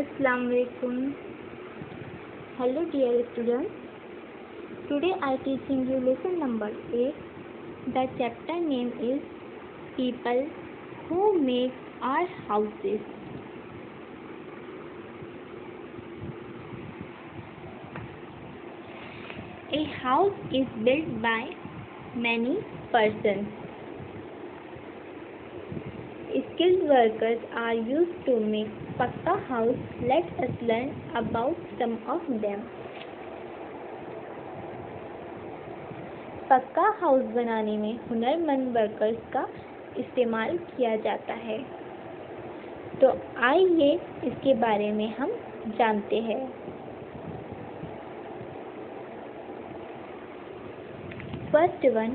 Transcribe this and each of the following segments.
Assalamu alaikum. Hello dear students. Today I teaching you lesson number 8. The chapter name is People Who Make Our Houses. A house is built by many persons. Skilled workers are used to make pakka house. Let us learn about some of them. पक्का house बनाने में हुनरमंद workers का इस्तेमाल किया जाता है। तो आइए इसके बारे में हम जानते हैं। First one,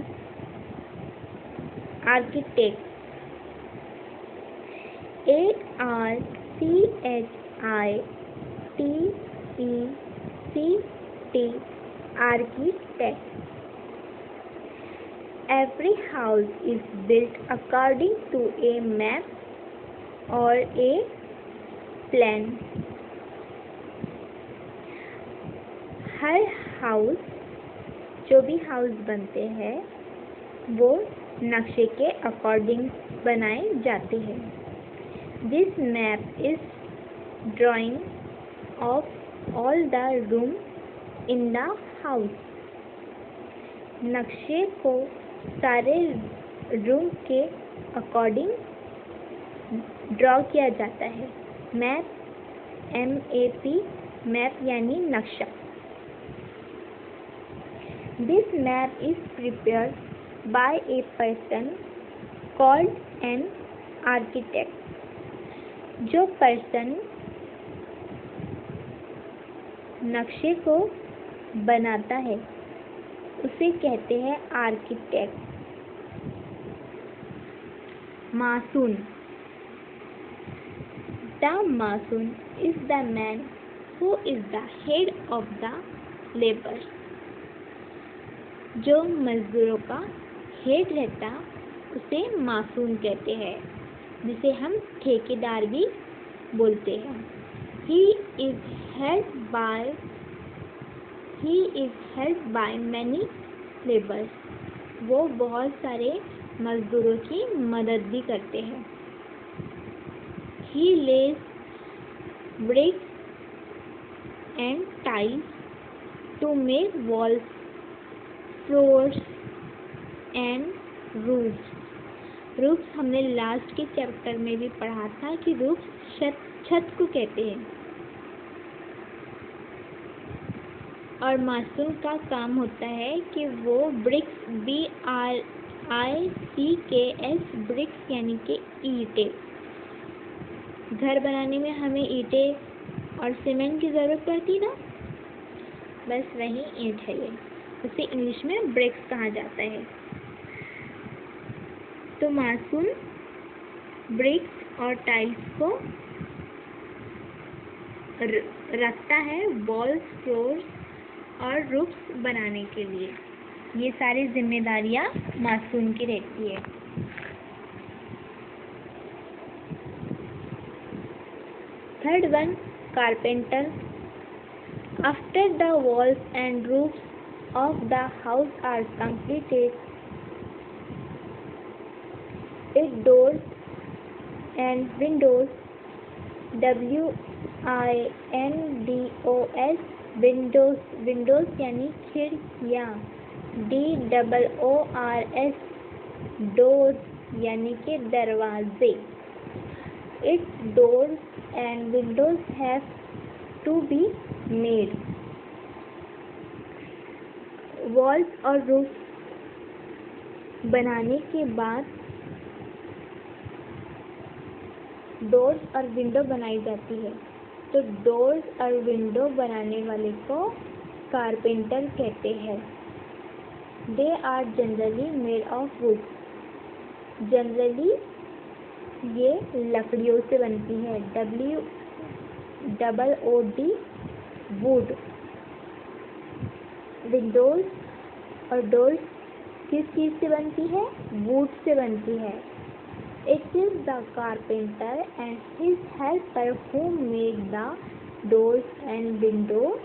architect. ARCHITECT, architect. Every house is built according to a map or a plan. Her house, जो भी हाउस बनते हैं वो नक्शे के अकॉर्डिंग बनाए जाते हैं। This map is drawing of all the room in the house. नक्शे को सारे रूम के अकॉर्डिंग ड्रॉ किया जाता है। मैप, MAP, मैप यानी नक्शा। This map is prepared by a person called an architect. जो पर्सन नक्शे को बनाता है उसे कहते हैं architect. Mason. The mason is the man who is the head of the labour. जो मजदूरों का हेड रहता उसे मासून कहते हैं, जिसे हम ठेकेदार भी बोलते हैं। He is helped by many laborers. वो बहुत सारे मजदूरों की मदद भी करते हैं। He lays bricks and tiles to make walls, floors and roofs. Roofs हमने लास्ट के चैप्टर में भी पढ़ा था कि रूफ्स छत को कहते हैं। और मासून का काम होता है कि वो ब्रिक्स, BRICKS, ब्रिक्स यानी कि ईंटें। घर बनाने में हमें ईंटें और सीमेंट की ज़रूरत पड़ती ना, बस वही ईंट है ये। उसे इंग्लिश में ब्रिक्स कहा जाता है। तो मासून ब्रिक्स और टाइल्स को रखता है वॉल्स, फ्लोर्स और रूफ्स बनाने के लिए। ये सारी जिम्मेदारियां मासून की रहती है। Third one, carpenter. After the walls and roofs of the house are completed, its doors and windows, WINDOS, windows यानी खिड़कियाँ, DOORS, doors यानी कि दरवाजे। Its doors and windows have to be made. Walls और roof बनाने के बाद doors और विंडो बनाई जाती है। तो डोर्स और विंडो बनाने वाले को कारपेंटर कहते हैं। They are generally made of wood. Generally ये लकड़ियों से बनती है, WOOD, वुड। विंडोज और डोर्स किस चीज़ से बनती है? वुड से बनती है। It is the carpenter and his helper who make the doors and windows.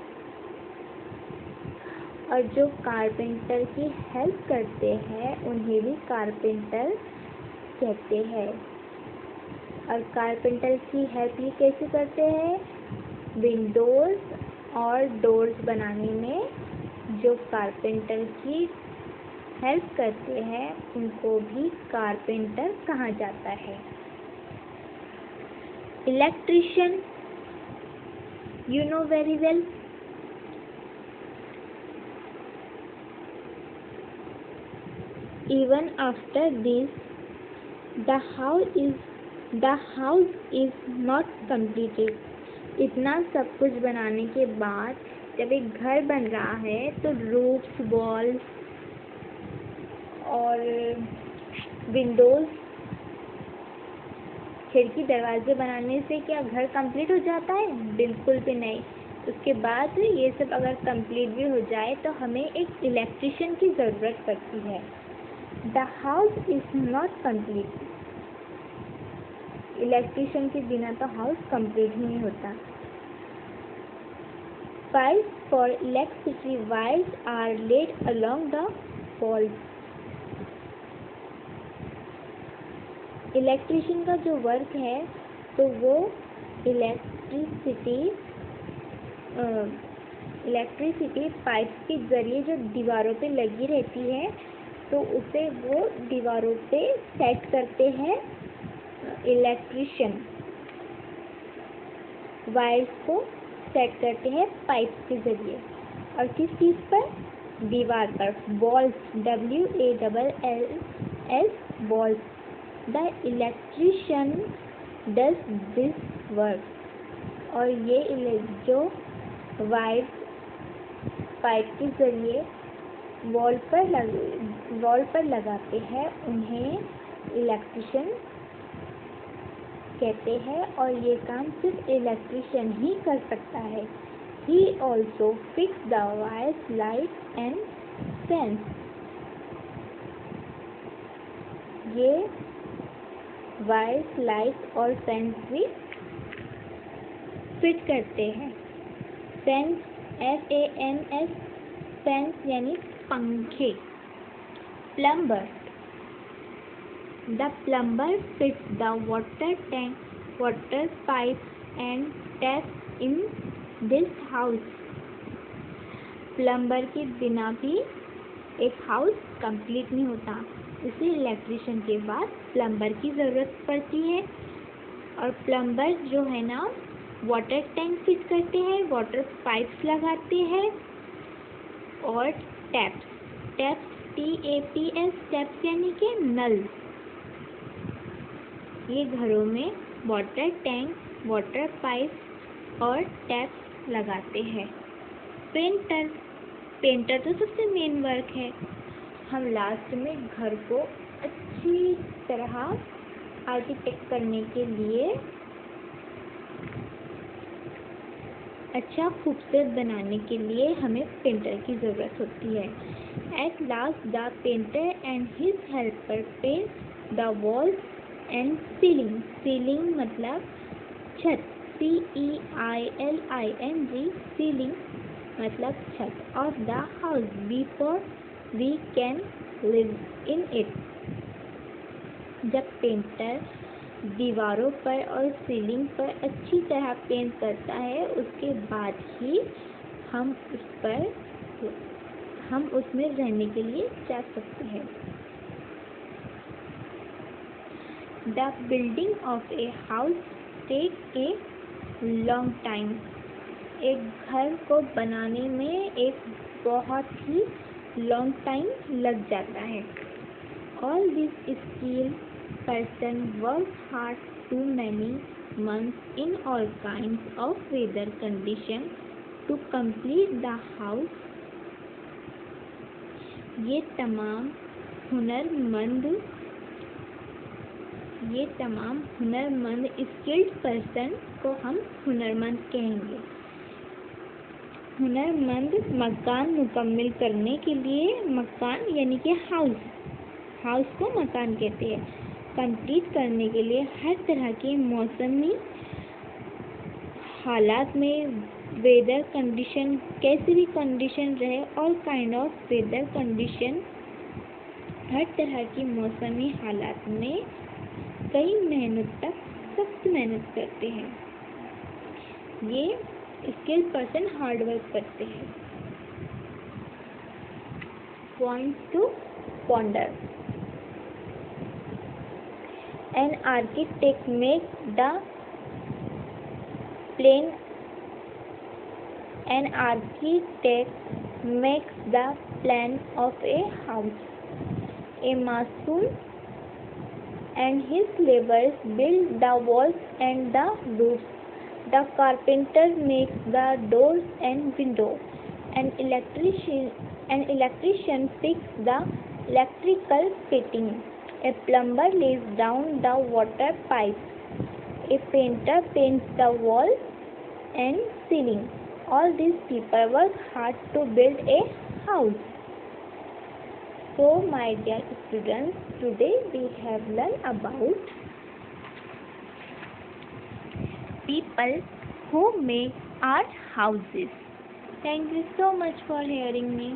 और जो कारपेंटर की हेल्प करते हैं उन्हें भी कारपेंटर कहते हैं। और कारपेंटर की हेल्प ये कैसे करते हैं? विंडोज़ और डोर्स बनाने में जो कारपेंटर की हेल्प करते हैं उनको भी कारपेंटर कहा जाता है। Electrician, you know very well. Even after this, the house is not completed. इतना सब कुछ बनाने के बाद जब एक घर बन रहा है तो रूफ्स, वॉल्स और विंडोज़, खिड़की, दरवाजे बनाने से क्या घर कंप्लीट हो जाता है? बिल्कुल भी नहीं। उसके बाद ये सब अगर कंप्लीट भी हो जाए तो हमें एक इलेक्ट्रिशियन की ज़रूरत पड़ती है। The house is not complete. Electrician के बिना तो हाउस कंप्लीट ही नहीं होता। Pipes for electricity wires are laid along the walls. Electrician का जो वर्क है तो वो इलेक्ट्रिसिटी पाइप्स के ज़रिए जो दीवारों पे लगी रहती है तो उसे वो दीवारों पे सेट करते हैं इलेक्ट्रिशियन। वायर्स को सेट करते हैं पाइप्स के ज़रिए। और किस चीज़ पर? दीवार पर। Walls, WALLS, walls. The electrician does this work. और ये जो वायर पाइप के ज़रिए वॉल पर लगाते हैं उन्हें इलेक्ट्रिशियन कहते हैं। और ये काम सिर्फ इलेक्ट्रिशियन ही कर सकता है। He also fix the wires, light and fans. ये वायर्स, लाइट और फैंस भी फिट करते हैं। फैंस, FANS, फैंस यानी पंखे। Plumber, the plumber fits the water tank, water pipe and tap in this house. Plumber के बिना भी एक हाउस कंप्लीट नहीं होता, इसलिए इलेक्ट्रिशियन के बाद प्लम्बर की ज़रूरत पड़ती है। और प्लम्बर जो है ना वाटर टैंक फिट करते हैं, वाटर पाइप्स लगाते हैं और टैप्स TAPS, टैप्स यानी कि नल। ये घरों में वाटर टैंक, वाटर पाइप और टैप्स लगाते हैं। पेंटर तो सबसे मेन वर्क है। हम लास्ट में घर को अच्छी तरह आर्किटेक्ट करने के लिए, अच्छा खूबसूरत बनाने के लिए हमें पेंटर की ज़रूरत होती है। At last the painter and his helper paint the walls and ceiling. Ceiling मतलब छत, CEILING, सीलिंग मतलब छत of the house before we can live in it. जब पेंटर दीवारों पर और सीलिंग पर अच्छी तरह पेंट करता है उसके बाद ही हम उसमें रहने के लिए जा सकते हैं। The building of a house take a long time. एक घर को बनाने में एक बहुत ही लॉन्ग टाइम लग जाता है। All this skill person works hard too many months in all kinds of weather conditions to complete the house. ये तमाम हुनरमंद स्किल्ड पर्सन को हम हुनरमंद कहेंगे। हुनरमंद मकान मुकम्मल करने के लिए, मकान यानी कि हाउस को मकान कहते हैं। कंप्लीट करने के लिए हर तरह के मौसमी हालात में वेदर कंडीशन कैसी भी कंडीशन रहे, all kind of weather condition, हर तरह की मौसमी हालात में कई मेहनत तक सख्त मेहनत करते हैं। ये स्किल पर्सन हार्ड वर्क करते हैं। Points to ponder. An architect makes the plan. An architect makes the plan of a house. A mason and his laborers build the walls and the roofs. The carpenter makes the doors and windows. An electrician fixes the electrical fitting. A plumber lays down the water pipes. A painter paints the wall and ceiling. All these people work hard to build a house. So, my dear students, today we have learned about people who make art houses. Thank you so much for hearing me.